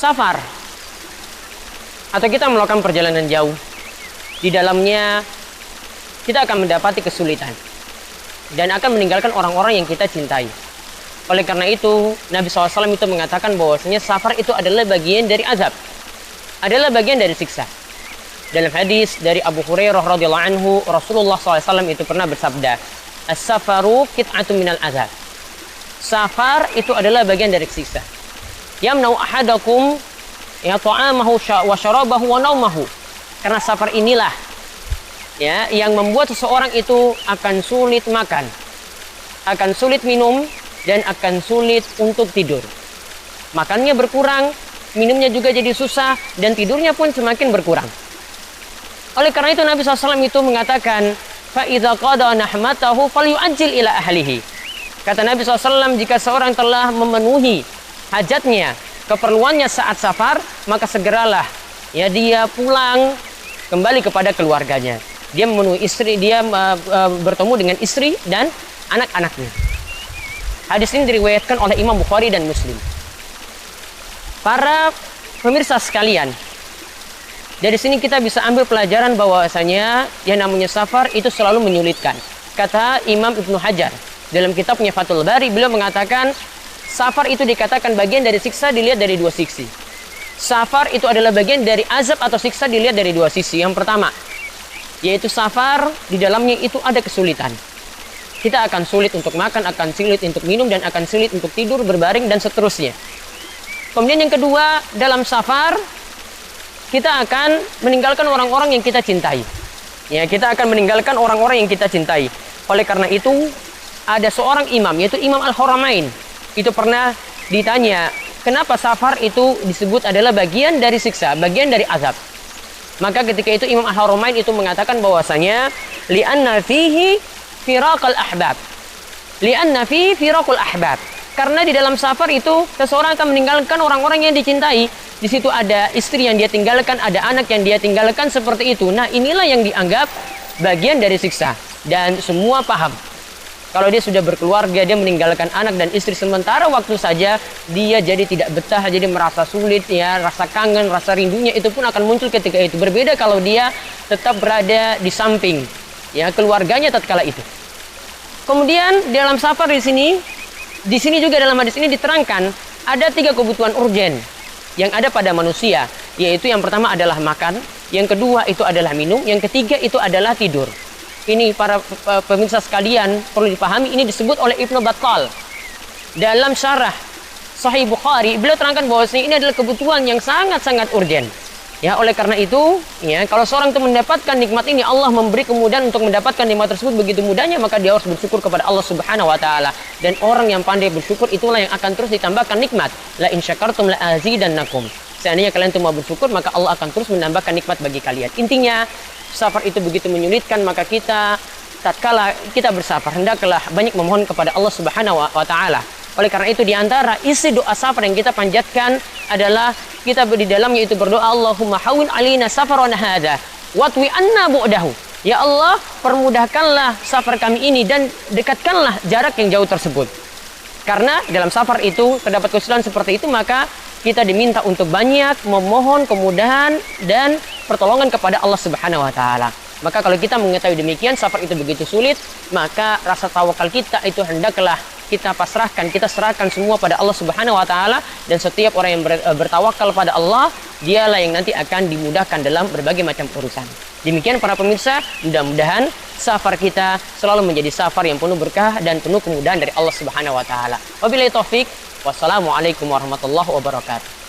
safar atau kita melakukan perjalanan jauh, di dalamnya kita akan mendapati kesulitan dan akan meninggalkan orang-orang yang kita cintai. Oleh karena itu, Nabi SAW itu mengatakan bahwasanya safar itu adalah bagian dari azab, adalah bagian dari siksa. Dalam hadis dari Abu Hurairah radhiyallahu anhu, Rasulullah SAW itu pernah bersabda, "As-safaru qit'atun minal azab." Safar itu adalah bagian dari siksa. Yamna'u ahadakum ya ta'amahu wa syarabahu wa naumahu. Karena safar inilah ya yang membuat seseorang itu akan sulit makan, akan sulit minum, dan akan sulit untuk tidur. Makannya berkurang, minumnya juga jadi susah, dan tidurnya pun semakin berkurang. Oleh karena itu Nabi SAW itu mengatakan, فَإِذَا قَضَى نَحْمَتَهُ فَلْيُعَجِّلْ إِلَى أَهْلِهِ. Kata Nabi SAW, jika seorang telah memenuhi hajatnya, keperluannya saat safar, maka segeralah ya dia pulang kembali kepada keluarganya. Dia memenuhi istri, dia bertemu dengan istri dan anak-anaknya. Hadis ini diriwayatkan oleh Imam Bukhari dan Muslim. Para pemirsa sekalian, dari sini kita bisa ambil pelajaran bahwasanya yang namanya safar itu selalu menyulitkan. Kata Imam Ibnu Hajar dalam kitabnya Fathul Bari, beliau mengatakan safar itu dikatakan bagian dari siksa dilihat dari dua sisi. Safar itu adalah bagian dari azab atau siksa dilihat dari dua sisi. Yang pertama, yaitu safar di dalamnya itu ada kesulitan. Kita akan sulit untuk makan, akan sulit untuk minum, dan akan sulit untuk tidur, berbaring, dan seterusnya. Kemudian yang kedua, dalam safar kita akan meninggalkan orang-orang yang kita cintai. Ya, kita akan meninggalkan orang-orang yang kita cintai. Oleh karena itu, ada seorang imam, yaitu Imam Al-Haramain. Itu pernah ditanya, kenapa safar itu disebut adalah bagian dari siksa, bagian dari azab. Maka ketika itu Imam Al-Haramain itu mengatakan bahwasanya li'anna fihi firaqal ahbab. Li'anna fihi firaqul ahbab. Karena di dalam safar itu seseorang akan meninggalkan orang-orang yang dicintai. Di situ ada istri yang dia tinggalkan, ada anak yang dia tinggalkan, seperti itu. Nah, inilah yang dianggap bagian dari siksa. Dan semua paham. Kalau dia sudah berkeluarga, dia meninggalkan anak dan istri sementara waktu saja, dia jadi tidak betah, jadi merasa sulit, ya, rasa kangen, rasa rindunya itu pun akan muncul ketika itu. Berbeda kalau dia tetap berada di samping, ya, keluarganya tatkala itu. Kemudian dalam safar di sini juga dalam hadis ini diterangkan ada 3 kebutuhan urgen yang ada pada manusia, yaitu yang pertama adalah makan, yang kedua itu adalah minum, yang ketiga itu adalah tidur. Ini para pemirsa sekalian perlu dipahami, ini disebut oleh Ibnu Battal dalam syarah Sahih Bukhari. Beliau terangkan bahwa ini adalah kebutuhan yang sangat-sangat urgen. Ya, oleh karena itu, ya, kalau seorang itu mendapatkan nikmat ini, Allah memberi kemudahan untuk mendapatkan nikmat tersebut begitu mudahnya, maka dia harus bersyukur kepada Allah Subhanahu wa taala. Dan orang yang pandai bersyukur itulah yang akan terus ditambahkan nikmat. La in syakartum la azidannakum. Seandainya kalian itu mau bersyukur, maka Allah akan terus menambahkan nikmat bagi kalian. Intinya, safar itu begitu menyulitkan, maka kita tatkala kita bersafar hendaklah banyak memohon kepada Allah Subhanahu wa taala. Oleh karena itu, di antara isi doa safar yang kita panjatkan adalah kita di dalamnya itu berdoa, Allahumma hawwin alina safarana hadza watwi anna bu'dahu. Ya Allah, permudahkanlah safar kami ini dan dekatkanlah jarak yang jauh tersebut. Karena dalam safar itu terdapat kesulitan seperti itu, maka kita diminta untuk banyak memohon kemudahan dan pertolongan kepada Allah Subhanahu wa taala. Maka kalau kita mengetahui demikian, safar itu begitu sulit, maka rasa tawakal kita itu hendaklah kita pasrahkan, kita serahkan semua pada Allah Subhanahu wa taala, dan setiap orang yang bertawakal pada Allah, dialah yang nanti akan dimudahkan dalam berbagai macam urusan. Demikian para pemirsa, mudah-mudahan safar kita selalu menjadi safar yang penuh berkah dan penuh kemudahan dari Allah Subhanahu wa taala. Wabillahi taufik, wassalamualaikum warahmatullahi wabarakatuh.